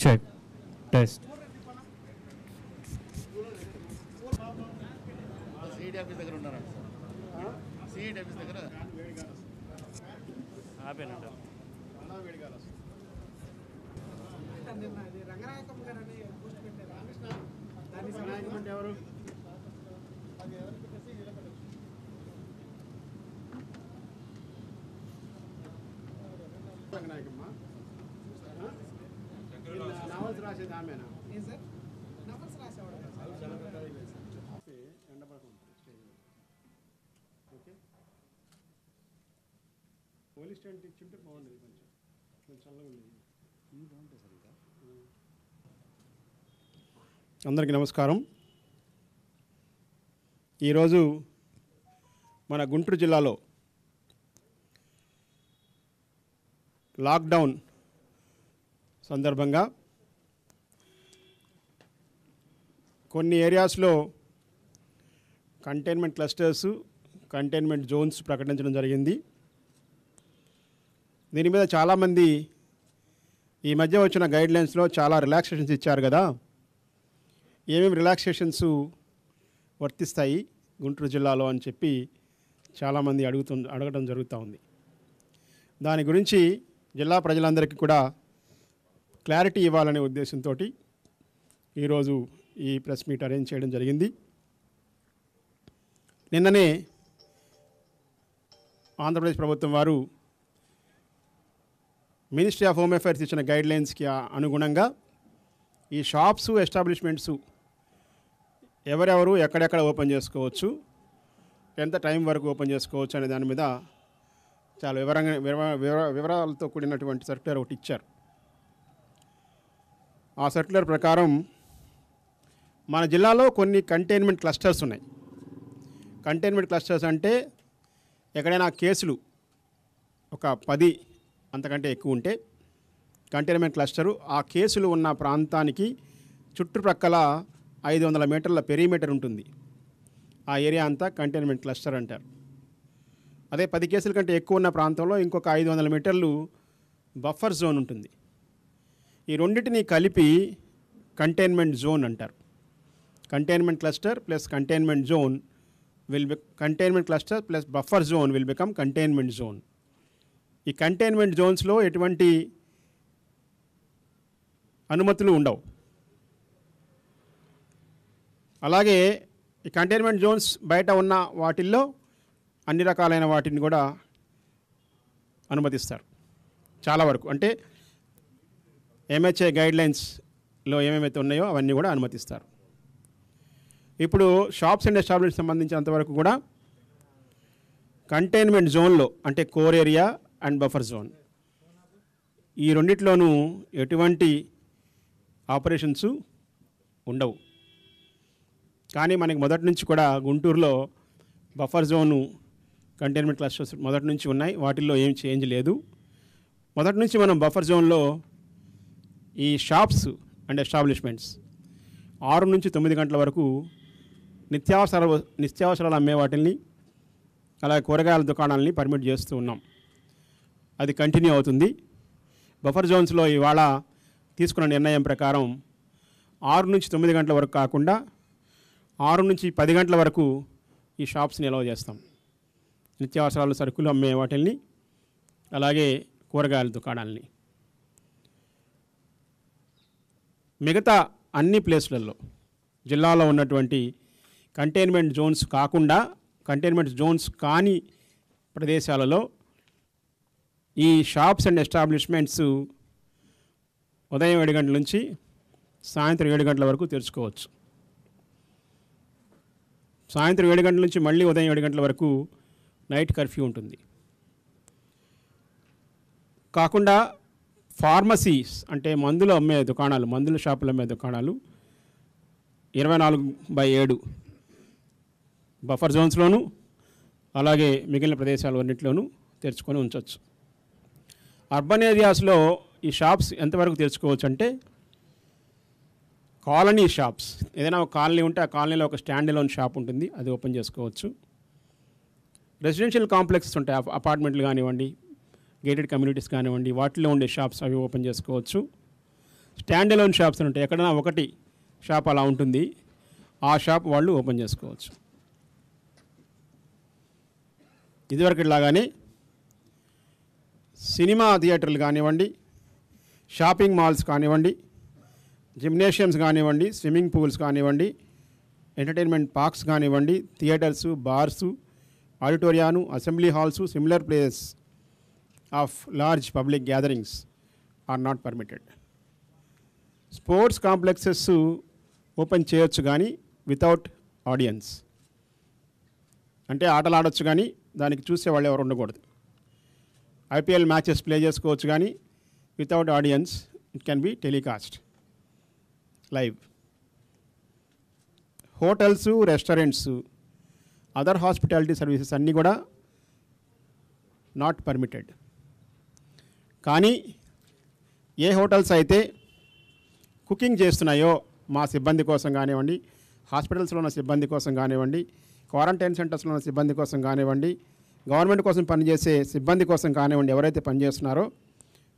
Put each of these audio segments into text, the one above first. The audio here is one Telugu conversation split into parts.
చెక్ టెస్ట్ సిఐడి ఆఫీస్ దగ్గర ఉన్నారండి సార్. సిఐడి ఆఫీస్ దగ్గర ఆపేనంట. రంగనాయకం గారని పోస్ట్ పెట్టారు రామకృష్ణ దాన్ని రంగనాయకం అంటే ఎవరు? రంగనాయకమ్మ నవల్స్ రాసేది ఆమెనా? సార్ నవల్స్ రాసేవాడు ఓకే. పోలీస్ స్టేషన్ ఇచ్చింటే బాగుండేది, కొంచెం చల్లగా ఉండేది. అందరికీ నమస్కారం. ఈరోజు మన గుంటూరు జిల్లాలో లాక్డౌన్ సందర్భంగా కొన్ని ఏరియాస్లో కంటైన్మెంట్ క్లస్టర్స్, కంటైన్మెంట్ జోన్స్ ప్రకటించడం జరిగింది. దీని మీద చాలామంది ఈ మధ్య వచ్చిన గైడ్లైన్స్లో చాలా రిలాక్సేషన్స్ ఇచ్చారు కదా, ఏమేమి రిలాక్సేషన్స్ వర్తిస్తాయి గుంటూరు జిల్లాలో అని చెప్పి చాలామంది అడగడం జరుగుతూ ఉంది. దాని గురించి జిల్లా ప్రజలందరికీ కూడా క్లారిటీ ఇవ్వాలనే ఉద్దేశంతో ఈరోజు ఈ ప్రెస్ మీట్ అరేంజ్ చేయడం జరిగింది. నిన్ననే ఆంధ్రప్రదేశ్ ప్రభుత్వం వారు మినిస్ట్రీ ఆఫ్ హోమ్ అఫైర్స్ ఇచ్చిన గైడ్లైన్స్కి అనుగుణంగా ఈ షాప్స్, ఎస్టాబ్లిష్మెంట్స్ ఎవరెవరు ఎక్కడెక్కడ ఓపెన్ చేసుకోవచ్చు, ఎంత టైం వరకు ఓపెన్ చేసుకోవచ్చు అనే దాని మీద చాలా వివరాలతో కూడినటువంటి సర్క్యులర్ ఒకటి ఇచ్చారు. ఆ సర్క్యులర్ ప్రకారం మన జిల్లాలో కొన్ని కంటైన్మెంట్ క్లస్టర్స్ ఉన్నాయి. కంటైన్మెంట్ క్లస్టర్స్ అంటే ఎక్కడైనా కేసులు ఒక 10 అంతకంటే ఎక్కువ ఉంటే కంటైన్మెంట్ క్లస్టరు, ఆ కేసులు ఉన్న ప్రాంతానికి చుట్టుప్రక్కల 500 మీటర్ల పెరిమీటర్ ఉంటుంది. ఆ ఏరియా అంతా కంటైన్మెంట్ క్లస్టర్ అంటారు. అదే 10 కేసుల కంటే ఎక్కువ ఉన్న ప్రాంతంలో ఇంకొక 500 మీటర్లు బఫర్ జోన్ ఉంటుంది. ఈ రెండింటిని కలిపి కంటైన్మెంట్ జోన్ అంటారు. Containment cluster plus containment zone containment cluster plus buffer zone will become containment zone. ఈ కంటైన్మెంట్ జోన్స్లో ఎటువంటి అనుమతులు ఉండవు. అలాగే ఈ కంటైన్మెంట్ జోన్స్ బయట ఉన్న వాటిల్లో అన్ని రకాలైన వాటిని కూడా అనుమతిస్తారు. చాలా వరకు అంటే ఎంహెచ్ఏ గైడ్లైన్స్లో ఏమేమైతే ఉన్నాయో అవన్నీ కూడా అనుమతిస్తారు. ఇప్పుడు షాప్స్ అండ్ ఎస్టాబ్లిష్మెంట్ సంబంధించినంతవరకు కూడా కంటైన్మెంట్ జోన్లో అంటే core area and buffer zone ఈ రెండిట్లోనూ ఎటువంటి ఆపరేషన్స్ ఉండవు. కానీ మనకి మొదటి నుంచి కూడా గుంటూరులో బఫర్ జోను, కంటైన్మెంట్ క్లస్టర్స్ మొదటి నుంచి ఉన్నాయి. వాటిల్లో ఏం చేంజ్ లేదు. మొదటి నుంచి మనం బఫర్ జోన్లో ఈ షాప్స్ అండ్ ఎస్టాబ్లిష్మెంట్స్ 6 నుంచి 9 గంటల వరకు నిత్యావసరాలు అమ్మే వాటిని, అలాగే కూరగాయల దుకాణాలని పర్మిట్ చేస్తూ ఉన్నాం. అది కంటిన్యూ అవుతుంది. బఫర్ జోన్స్లో ఇవాళ తీసుకున్న నిర్ణయం ప్రకారం 6 నుంచి 9 గంటల వరకు కాకుండా 6 నుంచి 10 గంటల వరకు ఈ షాప్స్ని అలౌ చేస్తాం. నిత్యావసరాలు, సరుకులు అమ్మే వాటిని, అలాగే కూరగాయల దుకాణాలని. మిగతా అన్ని ప్లేస్లలో జిల్లాలో ఉన్నటువంటి కంటైన్మెంట్ జోన్స్ కాకుండా కంటైన్మెంట్ జోన్స్ కాని ప్రదేశాలలో ఈ షాప్స్ అండ్ ఎస్టాబ్లిష్మెంట్స్ ఉదయం 7 గంటల నుంచి సాయంత్రం 7 గంటల వరకు తెరుచుకోవచ్చు. సాయంత్రం 7 గంటల నుంచి మళ్ళీ ఉదయం 7 గంటల వరకు నైట్ కర్ఫ్యూ ఉంటుంది. కాకుండా ఫార్మసీస్ అంటే మందులు అమ్మే దుకాణాలు, మందుల షాపులు అమ్మే దుకాణాలు 24/7 బఫర్ జోన్స్లోనూ అలాగే మిగిలిన ప్రదేశాలు అన్నింటిలోనూ తెరుచుకొని ఉంచవచ్చు. అర్బన్ ఏరియాస్లో ఈ షాప్స్ ఎంతవరకు తెరుచుకోవచ్చు అంటే కాలనీ షాప్స్, ఏదైనా ఒక కాలనీ ఉంటే ఆ కాలనీలో ఒక స్టాండ్ అలోన్ షాప్ ఉంటుంది, అది ఓపెన్ చేసుకోవచ్చు. రెసిడెన్షియల్ కాంప్లెక్సెస్ ఉంటాయి, అపార్ట్మెంట్లు కానివ్వండి, గేటెడ్ కమ్యూనిటీస్ కానివ్వండి, వాటిలో ఉండే షాప్స్ అవి ఓపెన్ చేసుకోవచ్చు. స్టాండ్ అలోన్ షాప్స్ ఉంటాయి, ఎక్కడైనా ఒకటి షాప్ అలా ఉంటుంది, ఆ షాప్ వాళ్ళు ఓపెన్ చేసుకోవచ్చు. ఇదివరకు లాగానే సినిమా థియేటర్లు కానివ్వండి, షాపింగ్ మాల్స్ కానివ్వండి, జిమ్నేషియమ్స్ కానివ్వండి, స్విమ్మింగ్ పూల్స్ కానివ్వండి, ఎంటర్టైన్మెంట్ పార్క్స్ కానివ్వండి, థియేటర్సు, బార్సు, ఆడిటోరియాను, assembly halls, similar places of large public gatherings are not permitted. Sports complexes open చేయొచ్చు కానీ వితౌట్ ఆడియన్స్, అంటే ఆటలు ఆడొచ్చు కానీ దానికి చూసేవాళ్ళు ఎవరు ఉండకూడదు. ఐపీఎల్ మ్యాచెస్ ప్లే చేసుకోవచ్చు కానీ without audience, it can be telecast live. Hotels, restaurants, other hospitality services అన్నీ కూడా నాట్ పర్మిటెడ్. కానీ ఏ హోటల్స్ అయితే కుకింగ్ చేస్తున్నాయో మా సిబ్బంది కోసం కానివ్వండి, హాస్పిటల్స్లో ఉన్న సిబ్బంది కోసం కానివ్వండి, క్వారంటైన్ సెంటర్స్లో ఉన్న సిబ్బంది కోసం కానివ్వండి, గవర్నమెంట్ కోసం పనిచేసే సిబ్బంది కోసం కానివ్వండి, ఎవరైతే పనిచేస్తున్నారో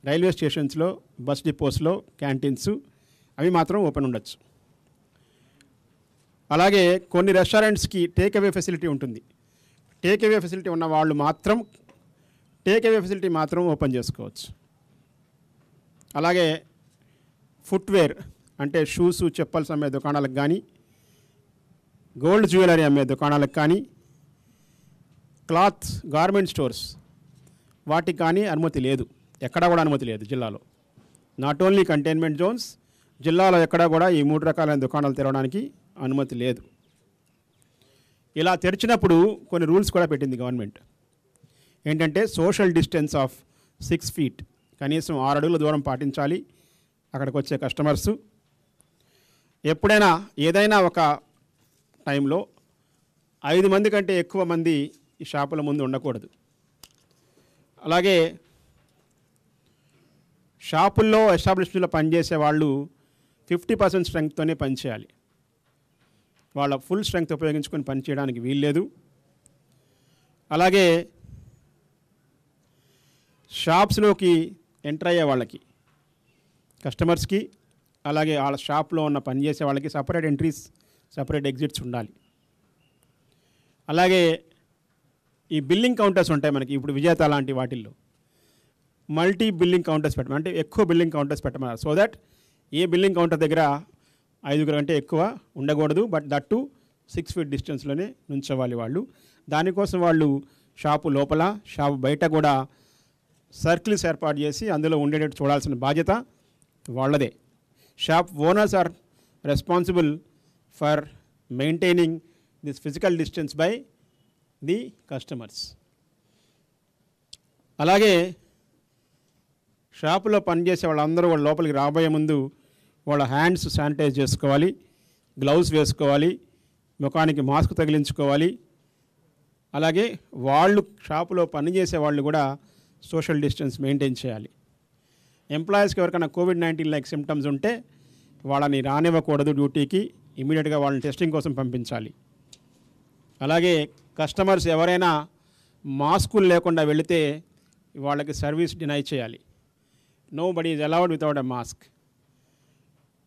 రైల్వే స్టేషన్స్లో, బస్ డిపోస్లో, క్యాంటీన్స్ అవి మాత్రం ఓపెన్ ఉండొచ్చు. అలాగే కొన్ని రెస్టారెంట్స్కి టేక్ అవే ఫెసిలిటీ ఉంటుంది. టేక్ అవే ఫెసిలిటీ ఉన్న వాళ్ళు మాత్రం ఓపెన్ చేసుకోవచ్చు. అలాగే ఫుట్వేర్ అంటే షూస్, చెప్పల్స్ అమ్మే దుకాణాలకు కానీ, గోల్డ్ జ్యువెలరీ అమ్మే దుకాణాలకు కానీ, క్లాత్ గార్మెంట్ స్టోర్స్ వాటికి కానీ అనుమతి లేదు. ఎక్కడా కూడా అనుమతి లేదు జిల్లాలో. నాట్ ఓన్లీ కంటైన్మెంట్ జోన్స్, జిల్లాలో ఎక్కడా కూడా ఈ 3 రకాలైన దుకాణాలు తెరవడానికి అనుమతి లేదు. ఇలా తెరిచినప్పుడు కొన్ని రూల్స్ కూడా పెట్టింది గవర్నమెంట్. ఏంటంటే సోషల్ డిస్టెన్స్ ఆఫ్ 6 feet, కనీసం 6 అడుగుల దూరం పాటించాలి అక్కడికి వచ్చే కస్టమర్సు. ఎప్పుడైనా ఏదైనా ఒక టైంలో 5 మంది కంటే ఎక్కువ మంది ఈ షాపుల ముందు ఉండకూడదు. అలాగే షాపుల్లో, ఎస్టాబ్లిష్మెంట్లో పనిచేసే వాళ్ళు 50% స్ట్రెంగ్త్తోనే పనిచేయాలి. వాళ్ళ ఫుల్ స్ట్రెంగ్త్ ఉపయోగించుకొని పనిచేయడానికి వీల్లేదు. అలాగే షాప్స్లోకి ఎంటర్ అయ్యే వాళ్ళకి, కస్టమర్స్కి, అలాగే వాళ్ళ షాప్లో ఉన్న పనిచేసే వాళ్ళకి సపరేట్ ఎంట్రీస్, సపరేట్ ఎగ్జిట్స్ ఉండాలి. అలాగే ఈ బిల్లింగ్ కౌంటర్స్ ఉంటాయి మనకి ఇప్పుడు విజేత లాంటి వాటిల్లో, మల్టీ బిల్లింగ్ కౌంటర్స్ పెట్టమని, అంటే ఎక్కువ బిల్లింగ్ కౌంటర్స్ పెట్టమన్నారు. So that A billing counter దగ్గర 5 కంటే ఎక్కువ ఉండకూడదు, బట్ దట్ టు 6 feet డిస్టెన్స్లోనే నుంచోవాలి వాళ్ళు. దానికోసం వాళ్ళు షాపు లోపల, షాపు బయట కూడా సర్కిల్స్ ఏర్పాటు చేసి అందులో ఉండేటట్టు చూడాల్సిన బాధ్యత వాళ్ళదే. Shop owners are responsible for maintaining this physical distance by the customers. అలాగే షాపులో పనిచేసే వాళ్ళందరూ వాళ్ళ లోపలికి రాబోయే ముందు వాళ్ళ హ్యాండ్స్ శానిటైజ్ చేసుకోవాలి, గ్లౌస్ వేసుకోవాలి, ముఖానికి మాస్క్ తగిలించుకోవాలి. అలాగే వాళ్ళు షాపులో పనిచేసే వాళ్ళు కూడా సోషల్ డిస్టెన్స్ మెయింటైన్ చేయాలి. ఎంప్లాయీస్కి ఎవరికైనా COVID-19 లైక్ సిమ్టమ్స్ ఉంటే వాళ్ళని రానివ్వకూడదు డ్యూటీకి, ఇమీడియట్గా వాళ్ళని టెస్టింగ్ కోసం పంపించాలి. అలాగే కస్టమర్స్ ఎవరైనా మాస్కులు లేకుండా వెళితే వాళ్ళకి సర్వీస్ డినై చేయాలి. Nobody is allowed without a mask.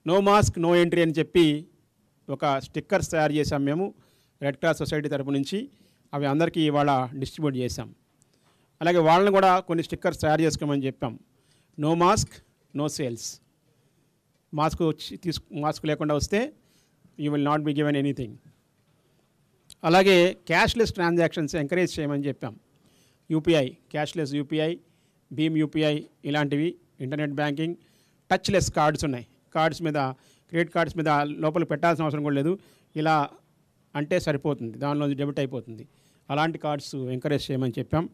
No mask no entry అని చెప్పి ఒక స్టిక్కర్స్ తయారు చేసాం మేము రెడ్ క్రాస్ సొసైటీ తరపు నుంచి. అవి అందరికీ ఇవాళ డిస్ట్రిబ్యూట్ చేశాం. అలాగే వాళ్ళని కూడా కొన్ని స్టిక్కర్స్ తయారు చేసుకోమని చెప్పాం. No mask no sales. Mask లేకుండా వస్తే you will not be given anything. అలాగే క్యాష్లెస్ ట్రాన్సాక్షన్స్ ఎంకరేజ్ చేయమని చెప్పాం. యూపీఐ, క్యాష్లెస్ యూపీఐ, భీమ్ యూపీఐ ఇలాంటివి, ఇంటర్నెట్ బ్యాంకింగ్, టచ్లెస్ కార్డ్స్ ఉన్నాయి. కార్డ్స్ మీద, క్రెడిట్ కార్డ్స్ మీద లోపల పెట్టాల్సిన అవసరం కూడా లేదు, ఇలా అంటే సరిపోతుంది, దానిలో డెబిట్ అయిపోతుంది. అలాంటి కార్డ్స్ ఎంకరేజ్ చేయమని చెప్పాం.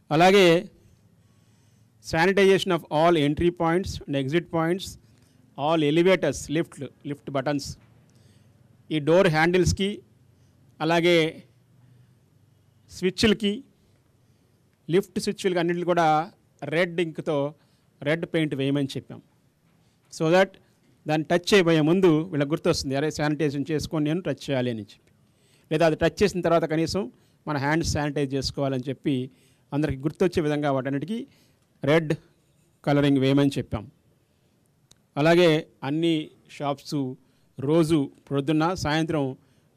అలాగే sanitisation of all entry points and exit points, all elevators, lift buttons, ఈ డోర్ హ్యాండిల్స్కి, అలాగే స్విచ్లకి, లిఫ్ట్ స్విచ్లకి అన్నింటికి కూడా రెడ్ ఇంక్తో రెడ్ పెయింట్ వేయమని చెప్పాం. సో దట్ దాన్ని టచ్ చేయబోయే ముందు వీళ్ళకి గుర్తొస్తుంది, అరే శానిటైజేషన్ చేసుకొని నేను టచ్ చేయాలి అని చెప్పి, లేదా అది టచ్ చేసిన తర్వాత కనీసం మన హ్యాండ్స్ శానిటైజ్ చేసుకోవాలని చెప్పి అందరికి గుర్తొచ్చే విధంగా వాటన్నిటికీ రెడ్ కలరింగ్ వేయమని చెప్పాం. అలాగే అన్ని షాప్స్ రోజు ప్రొద్దున్న సాయంత్రం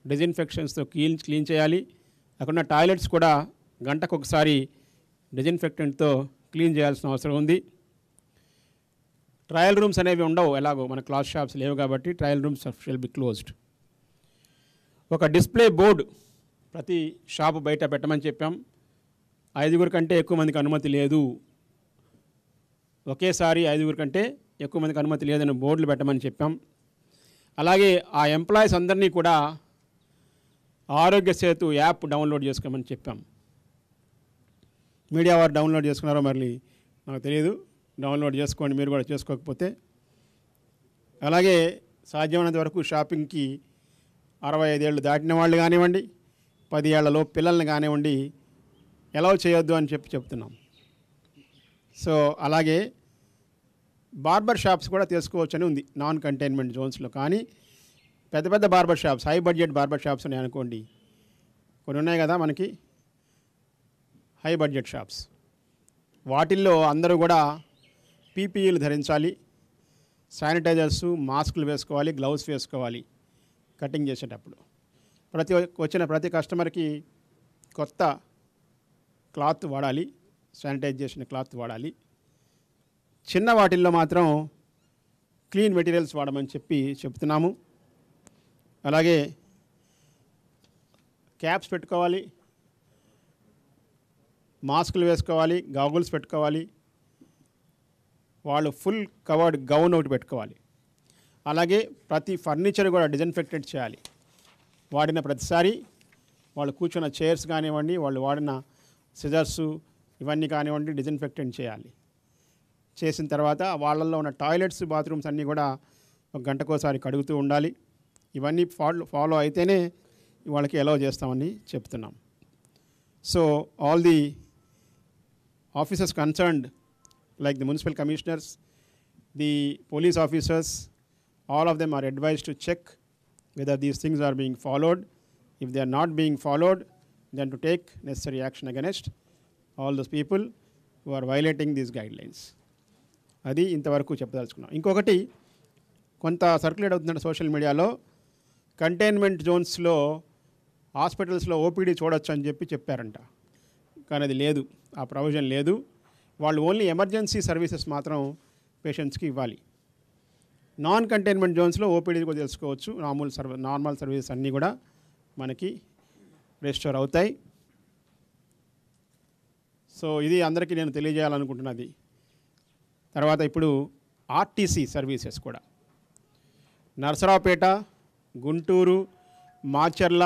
డిజిన్ఫెక్షన్స్తో క్లీన్ చేయాలి. అక్కడున్న టాయిలెట్స్ కూడా గంటకు ఒకసారి డిజిన్ఫెక్టెంట్తో క్లీన్ చేయాల్సిన అవసరం ఉంది. ట్రయల్ రూమ్స్ అనేవి ఉండవు, ఎలాగో మన క్లాత్ షాప్స్ లేవు కాబట్టి trial rooms shall be closed. ఒక డిస్ప్లే బోర్డు ప్రతి షాపు బయట పెట్టమని చెప్పాం. 5 కంటే ఎక్కువ మందికి అనుమతి లేదు, ఒకేసారి 5 కంటే ఎక్కువ మందికి అనుమతి లేదని బోర్డులు పెట్టమని చెప్పాం. అలాగే ఆ ఎంప్లాయీస్ అందరినీ కూడా ఆరోగ్య సేతు యాప్ డౌన్లోడ్ చేసుకోమని చెప్పాం. మీడియా వారు డౌన్లోడ్ చేసుకున్నారో మరి నాకు తెలియదు, డౌన్లోడ్ చేసుకోండి మీరు కూడా చేసుకోకపోతే. అలాగే సాధ్యమైనంత వరకు షాపింగ్కి 65 ఏళ్ళు దాటిన వాళ్ళు కానివ్వండి, 10 ఏళ్లలో పిల్లల్ని కానివ్వండి అలౌ చేయొద్దు అని చెప్తున్నాం. సో అలాగే బార్బర్ షాప్స్ కూడా తీసుకోవచ్చని ఉంది నాన్ కంటైన్మెంట్ జోన్స్లో. కానీ పెద్ద పెద్ద barber shops, high budget barber shops ఉన్నాయి అనుకోండి, కొన్ని ఉన్నాయి కదా మనకి హై బడ్జెట్ షాప్స్, వాటిల్లో అందరూ కూడా పీపీఈలు ధరించాలి, శానిటైజర్సు మాస్కులు వేసుకోవాలి, గ్లౌస్ వేసుకోవాలి కటింగ్ చేసేటప్పుడు. వచ్చిన ప్రతి కస్టమర్కి కొత్త క్లాత్ వాడాలి, శానిటైజ్ చేసిన క్లాత్ వాడాలి. చిన్న వాటిల్లో మాత్రం క్లీన్ మెటీరియల్స్ వాడమని చెప్తున్నాము. అలాగే క్యాప్స్ పెట్టుకోవాలి, మాస్కులు వేసుకోవాలి, గాగుల్స్ పెట్టుకోవాలి, వాళ్ళు ఫుల్ కవర్డ్ గౌన్ ఒకటి పెట్టుకోవాలి. అలాగే ప్రతి ఫర్నిచర్ కూడా డిజిన్ఫెక్టెడ్ చేయాలి. వాడిన ప్రతిసారి వాళ్ళు కూర్చున్న చైర్స్ కానివ్వండి, వాళ్ళు వాడిన సిజర్సు ఇవన్నీ కానివ్వండి డిజిన్ఫెక్టెంట్ చేయాలి. చేసిన తర్వాత వాళ్ళల్లో ఉన్న టాయిలెట్స్ బాత్రూమ్స్ అన్నీ కూడా ఒక గంటకోసారి కడుగుతూ ఉండాలి. ఇవన్నీ ఫాలో అయితేనే వాళ్ళకి అలౌ చేస్తామని చెప్తున్నాం. So all the officers concerned like the municipal commissioners, the police officers, all of them are advised to check whether these things are being followed. If they are not being followed, then to take necessary action against all those people who are violating these guidelines. అది ఇంతవరకు చెప్పదలుచుకున్నాం. ఇంకొకటి కొంత సర్క్యులేట్ అవుతుందంటే సోషల్ మీడియాలో కంటైన్మెంట్ జోన్స్లో హాస్పిటల్స్లో ఓపీడీ చూడొచ్చు అని చెప్పారంట. కానీ అది లేదు, ఆ ప్రొవిజన్ లేదు. వాళ్ళు ఓన్లీ ఎమర్జెన్సీ సర్వీసెస్ మాత్రం పేషెంట్స్కి ఇవ్వాలి. నాన్ కంటైన్మెంట్ జోన్స్లో ఓపీడీ కూడా తెలుసుకోవచ్చు. నార్మల్ సర్వీసెస్ అన్నీ కూడా మనకి రెస్టోర్ అవుతాయి. సో ఇది అందరికీ నేను తెలియజేయాలనుకుంటున్నది. తర్వాత ఇప్పుడు ఆర్టీసీ సర్వీసెస్ కూడా నరసరావుపేట, గుంటూరు, మాచర్ల,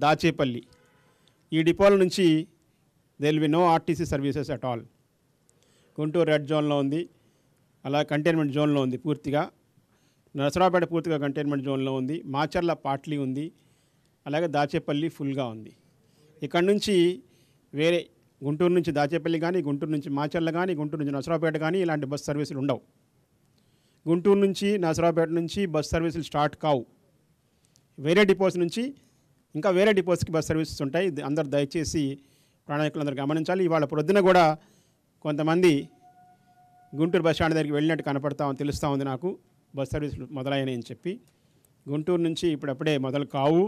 దాచేపల్లి ఈ డిపోల నుంచి they will be no RTC services at all. Guntur red జోన్లో ఉంది, అలా కంటైన్మెంట్ జోన్లో ఉంది పూర్తిగా. నరసరావుపేట పూర్తిగా కంటైన్మెంట్ జోన్లో ఉంది, మాచర్ల పార్ట్లీ ఉంది, అలాగే దాచేపల్లి ఫుల్గా ఉంది. ఇక్కడ నుంచి వేరే గుంటూరు నుంచి దాచేపల్లి కానీ, గుంటూరు నుంచి మాచర్ల కానీ, గుంటూరు నుంచి నరసరావుపేట కానీ ఇలాంటి బస్ సర్వీసులు ఉండవు. గుంటూరు నుంచి నరసరావుపేట నుంచి బస్ సర్వీసులు స్టార్ట్ కావు. వేరే డిపోస్ నుంచి ఇంకా వేరే డిపోస్కి బస్ సర్వీసెస్ ఉంటాయి. అందరు దయచేసి ప్రయాణికులందరూ గమనించాలి. ఇవాళ ప్రొద్దున కూడా కొంతమంది గుంటూరు బస్ స్టాండ్ దగ్గరికి వెళ్ళినట్టు తెలుస్తూ ఉంది నాకు, బస్ సర్వీసులు మొదలయ్యాయని అని చెప్పి. గుంటూరు నుంచి ఇప్పుడప్పుడే మొదలు కావు.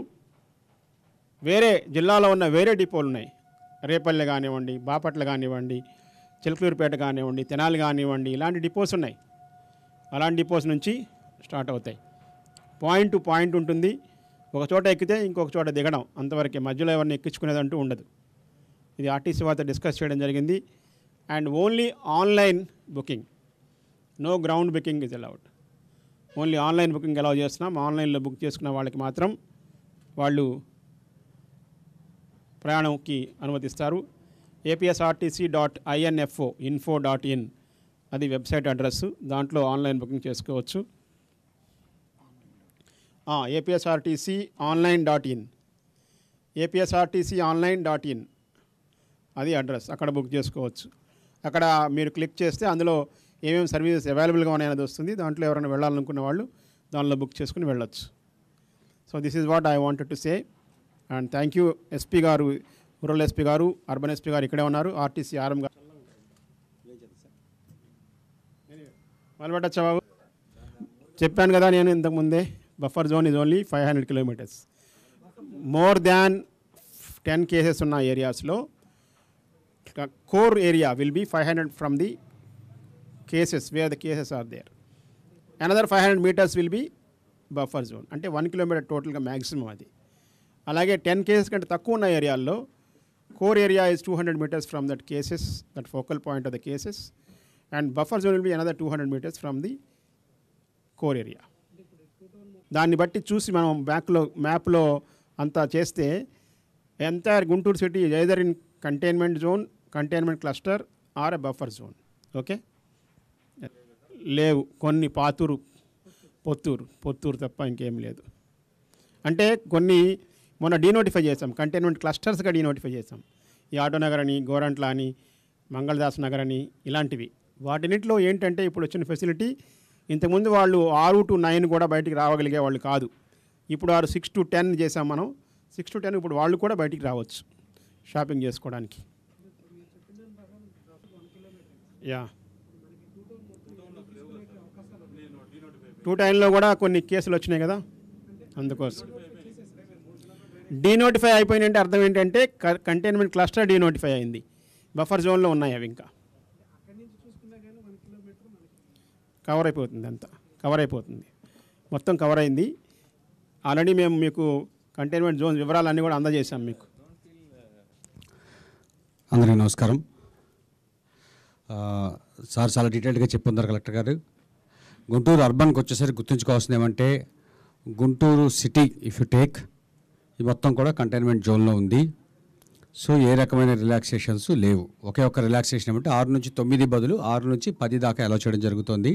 వేరే జిల్లాలో ఉన్న వేరే డిపోలు ఉన్నాయి, రేపల్లె కానివ్వండి, బాపట్ల కానివ్వండి, చిలకలూరుపేట కానివ్వండి, తెనాలి కానివ్వండి, ఇలాంటి డిపోస్ ఉన్నాయి. అలాంటి డిపోస్ నుంచి స్టార్ట్ అవుతాయి. పాయింట్ టు పాయింట్ ఉంటుంది, ఒక చోట ఎక్కితే ఇంకొక చోట దిగడం, అంతవరకే. మధ్యలో ఎవరిని ఎక్కించుకునేదంటూ ఉండదు. ఇది ఆర్టీసీ వారితో డిస్కస్ చేయడం జరిగింది. And only online booking, no ground booking is allowed. Only online booking allow చేస్తున్నాం. ఆన్లైన్లో బుక్ చేసుకున్న వాళ్ళకి మాత్రం వాళ్ళు ప్రయాణంకి అనుమతిస్తారు. apsrtc.info.in అది వెబ్సైట్ అడ్రస్సు, దాంట్లో ఆన్లైన్ బుకింగ్ చేసుకోవచ్చు. apsrtc.online.in apsrtc.online.in అది అడ్రస్, అక్కడ బుక్ చేసుకోవచ్చు. అక్కడ మీరు క్లిక్ చేస్తే అందులో ఏమేమి సర్వీసెస్ అవైలబుల్గా ఉన్నాయనేది వస్తుంది. దాంట్లో ఎవరైనా వెళ్ళాలనుకున్న వాళ్ళు దానిలో బుక్ చేసుకుని వెళ్ళొచ్చు. So this is what I wanted to say. And thank you. SP గారు, రూరల్ ఎస్పీ గారు, అర్బన్ ఎస్పీ గారు ఇక్కడే ఉన్నారు. ఆర్టీసీ ఆర్ఎం గారు మొదలుపెట్టచ్చా బాబు? చెప్పాను కదా నేను ఇంతకుముందే, buffer zone is only 500 kilometres. More than 10 cases ఉన్న ఏరియాస్లో core area will be 500 from the cases where the cases are there. Another 500 metres will be buffer zone. అంటే 1 కిలోమీటర్ టోటల్గా మ్యాక్సిమం అది. అలాగే 10 కేసెస్ కంటే తక్కువ ఉన్న ఏరియాల్లో core area is 200 meters from that cases, that focal point of the cases, and buffer zone will be another 200 meters from the core area. దాన్ని బట్టి చూసి మనం మ్యాప్లో అంతా చేస్తే entire Guntur city either in containment zone, containment cluster or a buffer zone. Okay, లేవు కొన్ని పొత్తూరు తప్ప ఇంకేం లేదు. అంటే కొన్ని మొన్న డీనోటిఫై చేసాం, కంటైన్మెంట్ క్లస్టర్స్గా డీనోటిఫై చేసాం. ఈ ఆటోనగర్ అని, గోరంట్ల అని, మంగళదాస్ నగర్ అని, ఇలాంటివి. వాటినిట్లో ఏంటంటే ఇప్పుడు వచ్చిన ఫెసిలిటీ, ఇంతకుముందు వాళ్ళు 6 to 9 కూడా బయటికి రావగలిగే వాళ్ళు కాదు. ఇప్పుడు 6 to 10 చేసాం మనం. 6 to 10 ఇప్పుడు వాళ్ళు కూడా బయటికి రావచ్చు షాపింగ్ చేసుకోవడానికి. యా, 210లో కూడా కొన్ని కేసులు వచ్చినాయి కదా, అందుకోసం డీనోటిఫై అయిపోయినంటే అర్థం ఏంటంటే కంటైన్మెంట్ క్లస్టర్ డీనోటిఫై అయింది, బఫర్ జోన్లో ఉన్నాయి అవి. ఇంకా కవర్ అయిపోతుంది, అంతా కవర్ అయిపోతుంది, మొత్తం కవర్ అయింది. ఆల్రెడీ మేము మీకు కంటైన్మెంట్ జోన్ వివరాలన్నీ కూడా అందజేశాం మీకు. అందరికీ నమస్కారం. సార్ చాలా డీటెయిల్డ్గా చెప్పున్నారు కలెక్టర్ గారు. గుంటూరు అర్బన్కి వచ్చేసరికి గుర్తుంచుకోవాల్సింది ఏమంటే, Guntur city if you take ఇది మొత్తం కూడా కంటైన్మెంట్ జోన్లో ఉంది. సో ఏ రకమైన రిలాక్సేషన్స్ లేవు. ఒకే ఒక్క రిలాక్సేషన్ ఏమంటే 6 నుంచి 9 బదులు 6 నుంచి 10 దాకా అలౌ చేయడం జరుగుతుంది.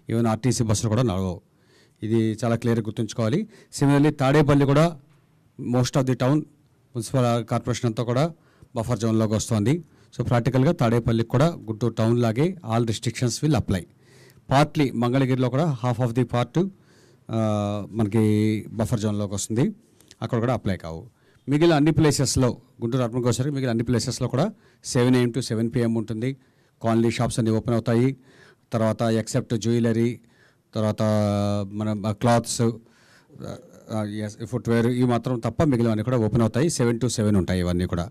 ఈవెన్ ఆర్టీసీ బస్సులు కూడా నడవవు. ఇది చాలా క్లియర్గా గుర్తుంచుకోవాలి. సిమిలర్లీ తాడేపల్లి కూడా most of the town municipal corporation అంతా కూడా బఫర్ జోన్లోకి వస్తుంది. సో ప్రాక్టికల్గా తాడేపల్లికి కూడా గుంటూరు టౌన్ లాగే all restrictions will apply. Partly మంగళగిరిలో కూడా హాఫ్ ఆఫ్ ది పార్ట్ మనకి బఫర్ జోన్లోకి వస్తుంది, అక్కడ కూడా అప్లై కావు. మిగిలిన అన్ని ప్లేసెస్లో గుంటూరు అర్బన్కి వచ్చేసరికి మిగిలిన అన్ని ప్లేసెస్లో కూడా 7 AM to 7 PM ఉంటుంది. కాలనీ షాప్స్ అన్నీ ఓపెన్ అవుతాయి. తర్వాత ఎక్సెప్ట్ జ్యువెలరీ, తర్వాత మన క్లాత్స్, ఫుట్వేర్ ఇవి మాత్రం తప్ప మిగిలినవన్నీ కూడా ఓపెన్ అవుతాయి. 7 to 7 ఉంటాయి ఇవన్నీ కూడా.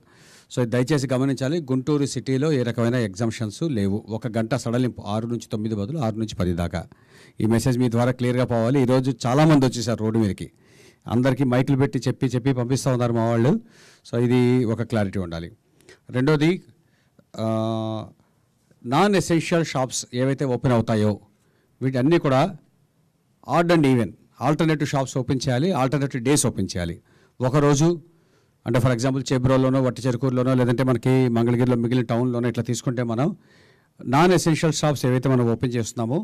సో దయచేసి గమనించాలి, గుంటూరు సిటీలో ఏ రకమైన ఎగ్జామ్షన్స్ లేవు. 1 గంట సడలింపు 6 నుంచి 9 బదులు 6 నుంచి 10 దాకా. ఈ మెసేజ్ మీ ద్వారా క్లియర్గా పోవాలి. ఈరోజు చాలామంది వచ్చేసారు రోడ్డు మీదకి, అందరికీ మైకులు పెట్టి చెప్పి పంపిస్తూ ఉన్నారు మా వాళ్ళు. సో ఇది ఒక క్లారిటీ ఉండాలి. రెండోది, నాన్ ఎసెన్షియల్ షాప్స్ ఏవైతే ఓపెన్ అవుతాయో వీటన్నీ కూడా add and even alternative shops open చేయాలి, ఆల్టర్నేటివ్ డేస్ ఓపెన్ చేయాలి. ఒకరోజు అంటే ఫర్ ఎగ్జాంపుల్ చేబ్రోలోనో, వట్టి చెరుకూరులోనో, లేదంటే మనకి మంగళగిరిలో మిగిలిన టౌన్లోనో ఇట్లా తీసుకుంటే మనం నాన్ ఎసెన్షియల్ షాప్స్ ఏవైతే మనం ఓపెన్ చేస్తున్నామో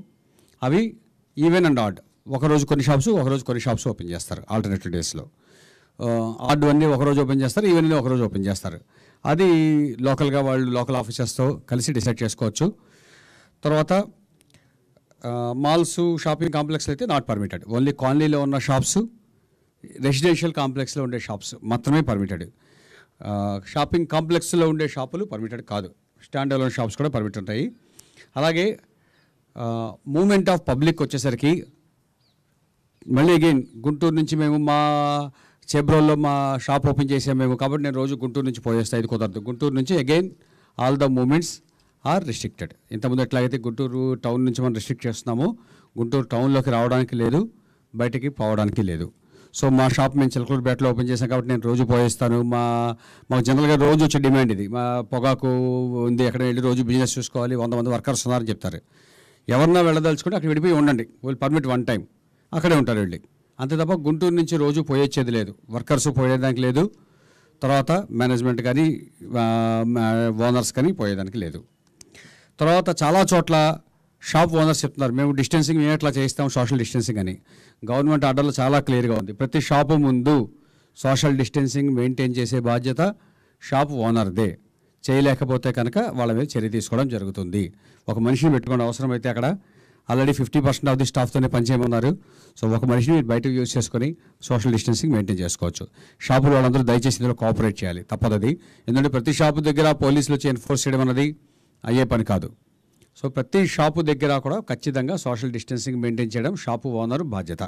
అవి ఈవెన్ అండ్ ఆడ్, ఒకరోజు కొన్ని షాప్స్, ఒకరోజు కొన్ని షాప్స్ ఓపెన్ చేస్తారు ఆల్టర్నేటివ్ డేస్లో. ఆడ్ అన్నీ ఒకరోజు ఓపెన్ చేస్తారు, ఈవెన్ ఒకరోజు ఓపెన్ చేస్తారు. అది లోకల్గా వాళ్ళు లోకల్ ఆఫీసర్స్తో కలిసి డిసైడ్ చేసుకోవచ్చు. తర్వాత మాల్స్, షాపింగ్ కాంప్లెక్స్లు అయితే నాట్ పర్మిటెడ్. ఓన్లీ కాలనీలో ఉన్న షాప్స్, రెసిడెన్షియల్ కాంప్లెక్స్లో ఉండే షాప్స్ మాత్రమే పర్మిటెడ్. షాపింగ్ కాంప్లెక్స్లో ఉండే షాపులు పర్మిటెడ్ కాదు. స్టాండ్ అలోన్ షాప్స్ కూడా పర్మిట్ ఉంటాయి. అలాగే మూమెంట్ ఆఫ్ పబ్లిక్ వచ్చేసరికి మళ్ళీ అగైన్ గుంటూరు నుంచి మేము మా చేబ్రోల్లో మా షాప్ ఓపెన్ చేసాము మేము, కాబట్టి నేను రోజు గుంటూరు నుంచి పోయేస్తాను, ఇది కుదరదు. గుంటూరు నుంచి again all the movements are restricted. ఇంతకుముందు ఎట్లాగైతే గుంటూరు టౌన్ నుంచి మనం రిస్ట్రిక్ట్ చేస్తున్నామో గుంటూరు టౌన్లోకి రావడానికి లేదు, బయటికి పోవడానికి లేదు. సో మా షాప్ మేము చిలకలూరుపేటలో ఓపెన్ చేసాం కాబట్టి నేను రోజు పోయేస్తాను. మాకు జనరల్గా రోజు వచ్చే డిమాండ్ ఇది. మా పొగాకు ఉంది, ఎక్కడ వెళ్ళి రోజు బిజినెస్ చూసుకోవాలి, 100 మంది వర్కర్స్ ఉన్నారని చెప్తారు. ఎవరన్నా వెళ్ళదలుచుకుంటే అక్కడ విడిపోయి ఉండండి, వీళ్ళు పర్మిట్ 1 time అక్కడే ఉంటారు వెళ్ళి, అంతే తప్ప గుంటూరు నుంచి రోజు పోయేచ్చేది లేదు, వర్కర్స్ పోయేదానికి లేదు, తర్వాత మేనేజ్మెంట్ కానీ ఓనర్స్ కానీ పోయేదానికి లేదు. తర్వాత చాలా చోట్ల షాప్ ఓనర్స్ చెప్తున్నారు మేము డిస్టెన్సింగ్ మేము ఎట్లా చేయిస్తాం, సోషల్ డిస్టెన్సింగ్ అని. గవర్నమెంట్ ఆర్డర్లో చాలా క్లియర్గా ఉంది, ప్రతి షాపు ముందు సోషల్ డిస్టెన్సింగ్ మెయింటైన్ చేసే బాధ్యత షాప్ ఓనర్దే. చేయలేకపోతే కనుక వాళ్ళ మీద చర్య తీసుకోవడం జరుగుతుంది. ఒక మనిషిని పెట్టుకోవడం అవసరమైతే అక్కడ ఆల్రెడీ 50% ఆఫ్ ది స్టాఫ్తోనే పనిచేయమన్నారు. సో ఒక మనిషిని మీరు బయటకు యూజ్ చేసుకొని సోషల్ డిస్టెన్సింగ్ మెయింటైన్ చేసుకోవచ్చు. షాపులు వాళ్ళందరూ దయచేసి ఇందులో కోఆపరేట్ చేయాలి, తప్పదది. ఎందుకంటే ప్రతి షాపు దగ్గర పోలీసులు వచ్చి ఎన్ఫోర్స్ చేయడం అన్నది అయ్యే పని కాదు. సో ప్రతి షాపు దగ్గర కూడా ఖచ్చితంగా సోషల్ డిస్టెన్సింగ్ మెయింటైన్ చేయడం షాపు ఓనర్ బాధ్యత.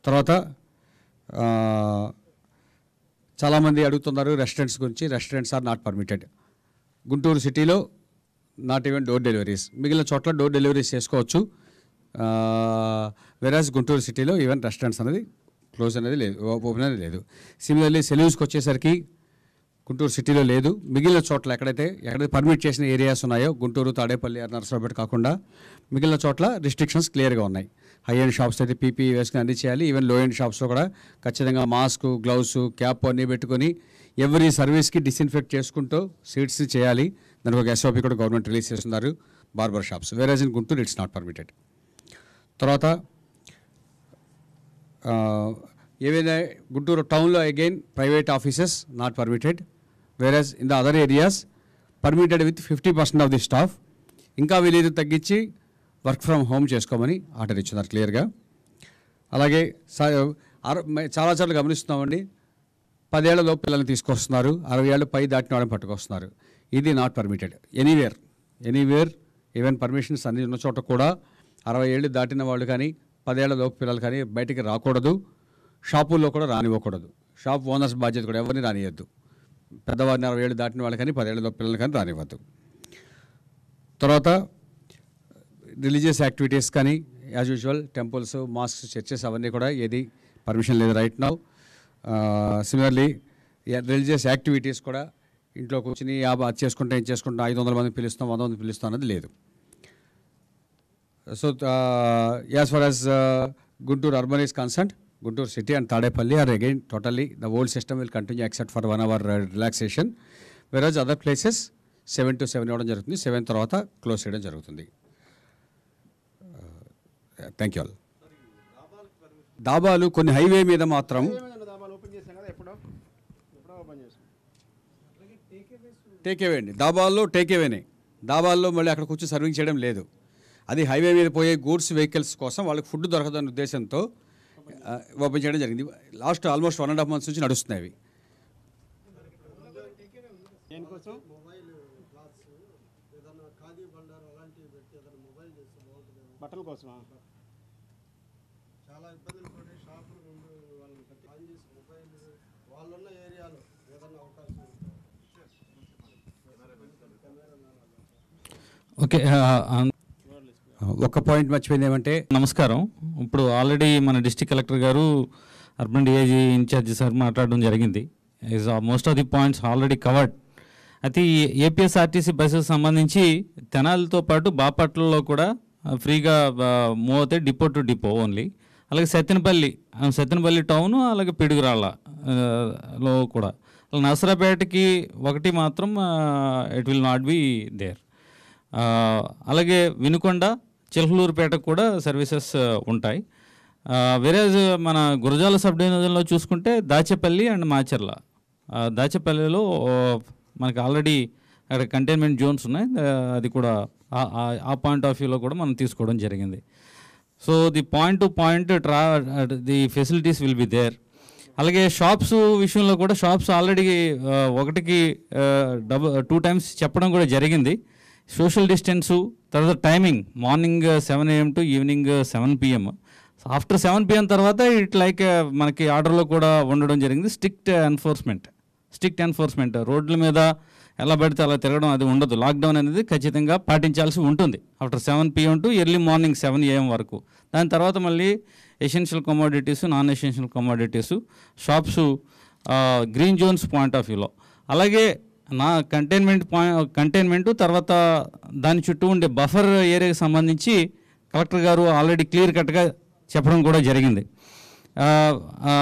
తర్వాత చాలామంది అడుగుతున్నారు రెస్టారెంట్స్ గురించి. Restaurants are not permitted. Guntur సిటీలో నాట్ ఈవెన్ డోర్ డెలివరీస్, మిగిలిన చోట్ల డోర్ డెలివరీస్ చేసుకోవచ్చు. వెరాజ్ గుంటూరు సిటీలో ఈవెన్ రెస్టారెంట్స్ అనేది క్లోజ్ అనేది లేదు, ఓపెన్ అనేది లేదు. సిమిలర్లీ సెలూన్స్కి వచ్చేసరికి గుంటూరు సిటీలో లేదు. మిగిలిన చోట్ల ఎక్కడైతే పర్మిట్ చేసిన ఏరియాస్ ఉన్నాయో గుంటూరు, తాడేపల్లి, నర్సరావుపేట కాకుండా మిగిలిన చోట్ల రిస్ట్రిక్షన్స్ క్లియర్గా ఉన్నాయి. హై ఎండ్ షాప్స్ అయితే పీపీ వేసుకుని అన్ని చేయాలి. ఈవెన్ లో ఎండ్ షాప్స్లో కూడా ఖచ్చితంగా మాస్క్, గ్లౌస్, క్యాప్ అన్నీ పెట్టుకొని ఎవ్రీ సర్వీస్కి డిస్ఇన్ఫెక్ట్ చేసుకుంటూ సీట్స్ చేయాలి. దానికి ఒక ఎస్ఓపి కూడా గవర్నమెంట్ రిలీజ్ చేస్తున్నారు. Barber shops వేరేజ్ in Guntur it's not permitted. తర్వాత ఏవైనా గుంటూరు టౌన్లో again private offices not permitted, వేరేజ్ in the other areas permitted with 50% of the staff. ఇంకా వీలైతే తగ్గించి వర్క్ ఫ్రమ్ హోమ్ చేసుకోమని ఆర్డర్ ఇచ్చున్నారు క్లియర్గా. అలాగే చాలా చోట్ల గమనిస్తున్నామండి, 10 ఏళ్ల లోపు పిల్లల్ని తీసుకొస్తున్నారు, 60 ఏళ్ళు పై దాటిన వాళ్ళని పట్టుకొస్తున్నారు. ఇది not permitted anywhere. Even permissions అన్ని ఉన్న చోట కూడా 60 ఏళ్ళు దాటిన వాళ్ళు కానీ 10 ఏళ్ల లోపు పిల్లలు కానీ బయటికి రాకూడదు. షాపుల్లో కూడా రానివ్వకూడదు. షాప్ ఓనర్స్ బాధ్యత కూడా ఎవరిని రానియద్దు. పెద్దవారిని 60 ఏళ్ళు దాటిన వాళ్ళు కానీ 10 ఏళ్ల లోపు పిల్లలు కానీ రానివ్వద్దు. తర్వాత రిలీజియస్ యాక్టివిటీస్ కానీ as usual temples, masks, churches అవన్నీ కూడా ఏది పర్మిషన్ లేదు right now. Similarly religious activities కూడా ఇంట్లో కూర్చుని అది చేసుకుంటే ఏం చేసుకుంటాం, 500 మంది పిలుస్తాం, 100 మంది పిలుస్తాం అన్నది లేదు. So as far as Guntur urban is concerned, Guntur city and Tadepalli are again totally the old system will continue except for 1 hour relaxation. Whereas other places 7 to 7 ఇవ్వడం జరుగుతుంది. 7 తర్వాత క్లోజ్ చేయడం జరుగుతుంది. Thank you all. డాబాలు కొన్ని హైవే మీద మాత్రం టేక్ అవే అండి. దాబాల్లో టేక్ అవేనే. దాబాల్లో మళ్ళీ అక్కడ కూర్చొని సర్వింగ్ చేయడం లేదు. అది హైవే మీద పోయే గూడ్స్ వెహికల్స్ కోసం వాళ్ళకి ఫుడ్ దొరకదన్న ఉద్దేశంతో ఓపెన్ చేయడం జరిగింది. లాస్ట్ ఆల్మోస్ట్ 1.5 months నుంచి నడుస్తున్నాయి అవి. బట్టల కోసమా? చాలా ఇబ్బందులు పడే షాపులు ముందు వాళ్ళని ఆన్ చేసి మొబైల్ వాళ్ళున్న ఏరియాలో ఏదన్నా అవకాశం ఓకే. ఒక పాయింట్ మర్చిపోయింది ఏమంటే, నమస్కారం. ఇప్పుడు ఆల్రెడీ మన డిస్ట్రిక్ట్ కలెక్టర్ గారు అర్బన్ డిఐజీ ఇన్ఛార్జి సార్ మాట్లాడడం జరిగింది. Is most of the points already covered. అయితే ఈ ఏపీఎస్ఆర్టీసీ బస్సెస్ సంబంధించి తెనాలితో పాటు బాపట్లలో కూడా ఫ్రీగా మూవ్ అవుతాయి, డిపో టు డిపో ఓన్లీ. అలాగే సత్తెనపల్లి టౌను, అలాగే పిడుగురాళ్ళలో కూడా. నర్సరాపేటకి ఒకటి మాత్రం it will not be there. అలాగే వినుకొండ, చిలకలూరుపేటకు కూడా సర్వీసెస్ ఉంటాయి. వేరే మన గురజాల సబ్ డివిజన్లో చూసుకుంటే దాచేపల్లి అండ్ మాచర్ల. దాచేపల్లిలో మనకి ఆల్రెడీ అక్కడ కంటైన్మెంట్ జోన్స్ ఉన్నాయి. అది కూడా ఆ పాయింట్ ఆఫ్ వ్యూలో కూడా మనం తీసుకోవడం జరిగింది. So the point to point the facilities will be there. అలాగే షాప్స్ విషయంలో కూడా షాప్స్ ఆల్రెడీ ఒకటికి 2 times చెప్పడం కూడా జరిగింది. సోషల్ డిస్టెన్సు, తర్వాత timing morning 7 AM to evening 7 PM. After 7 PM తర్వాత ఇట్ లైక్ మనకి ఆర్డర్లో కూడా ఉండడం జరిగింది. స్ట్రిక్ట్ ఎన్ఫోర్స్మెంట్ రోడ్ల మీద ఎలా పడితే అలా తిరగడం అది ఉండదు. లాక్డౌన్ అనేది ఖచ్చితంగా పాటించాల్సి ఉంటుంది after 7 PM to early morning 7 AM వరకు. దాని తర్వాత మళ్ళీ essential commodities, non essential commodities, shops green zones point of వ్యూలో. అలాగే నా కంటైన్మెంటు తర్వాత దాని చుట్టూ ఉండే బఫర్ ఏరియాకి సంబంధించి కలెక్టర్ గారు ఆల్రెడీ క్లియర్ కట్గా చెప్పడం కూడా జరిగింది.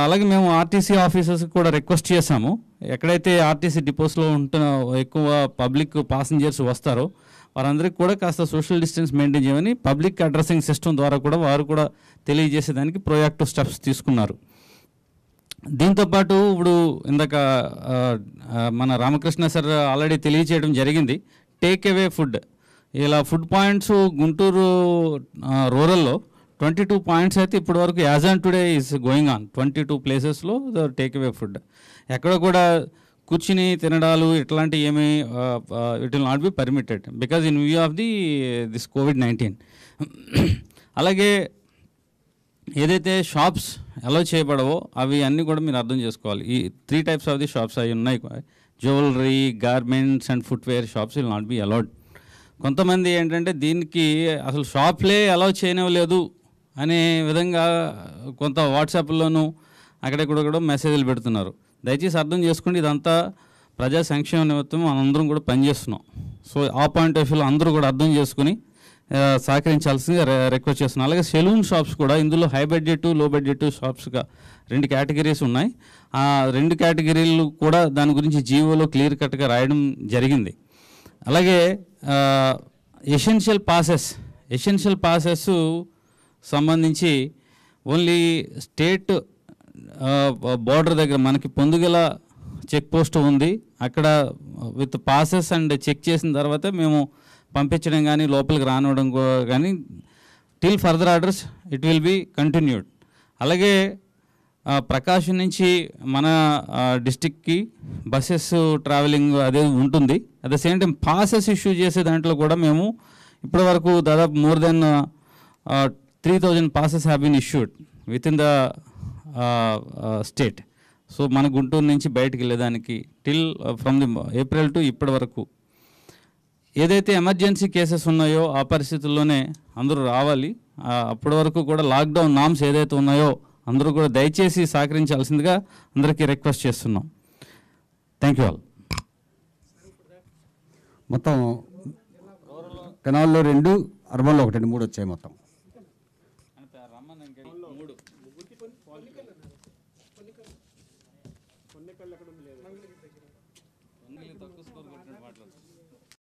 అలాగే మేము ఆర్టీసీ ఆఫీసర్స్కి కూడా రిక్వెస్ట్ చేశాము, ఎక్కడైతే ఆర్టీసీ డిపోస్లో ఉంటున్న ఎక్కువ పబ్లిక్ పాసెంజర్స్ వస్తారో వారందరికీ కూడా కాస్త సోషల్ డిస్టెన్స్ మెయింటైన్ చేయమని పబ్లిక్ అడ్రసింగ్ సిస్టమ్ ద్వారా కూడా వారు కూడా తెలియజేసేదానికి ప్రోయాక్టివ్ స్టెప్స్ తీసుకున్నారు. దీంతోపాటు ఇప్పుడు ఇందాక మన రామకృష్ణ సార్ ఆల్రెడీ తెలియజేయడం జరిగింది, టేక్ అవే ఫుడ్. ఇలా ఫుడ్ పాయింట్స్ గుంటూరు రూరల్లో 22 పాయింట్స్ అయితే ఇప్పటి వరకు as on today is going on. 22 ప్లేసెస్లో టేక్ అవే ఫుడ్. ఎక్కడ కూడా కూర్చుని తినడాలు ఇట్లాంటివి ఏమీ it will not be permitted because in view of this COVID-19. అలాగే ఏదైతే షాప్స్ అలౌ చేయబడవో అవి అన్నీ కూడా మీరు అర్థం చేసుకోవాలి. ఈ 3 టైప్స్ ఆఫ్ ది షాప్స్ అవి ఉన్నాయి. Jewellery, garments and footwear shops will not be allowed. కొంతమంది ఏంటంటే దీనికి అసలు షాప్లే అలౌ చేయనివ్వలేదు అనే విధంగా కొంత వాట్సాప్లోనూ అక్కడెక్కడ కూడా మెసేజ్లు పెడుతున్నారు. దయచేసి అర్థం చేసుకోండి, ఇదంతా ప్రజా సంక్షేమ నిమిత్తం మనందరం కూడా పనిచేస్తున్నాం. సో ఆ పాయింట్ ఆఫ్ వ్యూలో అందరూ కూడా అర్థం చేసుకుని సహకరించాల్సిందిగా రిక్వెస్ట్ చేస్తున్నాం. అలాగే సెలూన్ షాప్స్ కూడా ఇందులో హై బడ్జెట్, లో బడ్జెట్ షాప్స్గా 2 కేటగిరీస్ ఉన్నాయి. ఆ 2 కేటగిరీలు కూడా దాని గురించి జీవోలో క్లియర్ కట్గా రాయడం జరిగింది. అలాగే ఎసెన్షియల్ పాసెస్ సంబంధించి ఓన్లీ స్టేట్ బోర్డర్ దగ్గర మనకి పొందుగల చెక్ పోస్ట్ ఉంది. అక్కడ విత్ పాసెస్ అండ్ చెక్ చేసిన తర్వాత మేము పంపించడం కానీ లోపలికి రానివ్వడం కానీ till further orders it will be continued. అలాగే ప్రకాశం నుంచి మన డిస్టిక్కి బస్సెస్ ట్రావెలింగ్ అదే ఉంటుంది. At the same time passes issue చేసే దాంట్లో కూడా మేము ఇప్పటివరకు దాదాపు more than 3,000 passes have been issued with in the state. So మన గుంటూరు నుంచి బయటకు వెళ్ళేదానికి till from the April to ఇప్పటి వరకు ఏదైతే ఎమర్జెన్సీ కేసెస్ ఉన్నాయో ఆ పరిస్థితుల్లోనే అందరూ రావాలి. అప్పటి వరకు కూడా లాక్డౌన్ నామ్స్ ఏదైతే ఉన్నాయో అందరూ కూడా దయచేసి సహకరించాల్సిందిగా అందరికీ రిక్వెస్ట్ చేస్తున్నాం. Thank you all. మొత్తం తెనాల్లో 2, అర్బన్లో 1, 3 వచ్చాయి మొత్తం.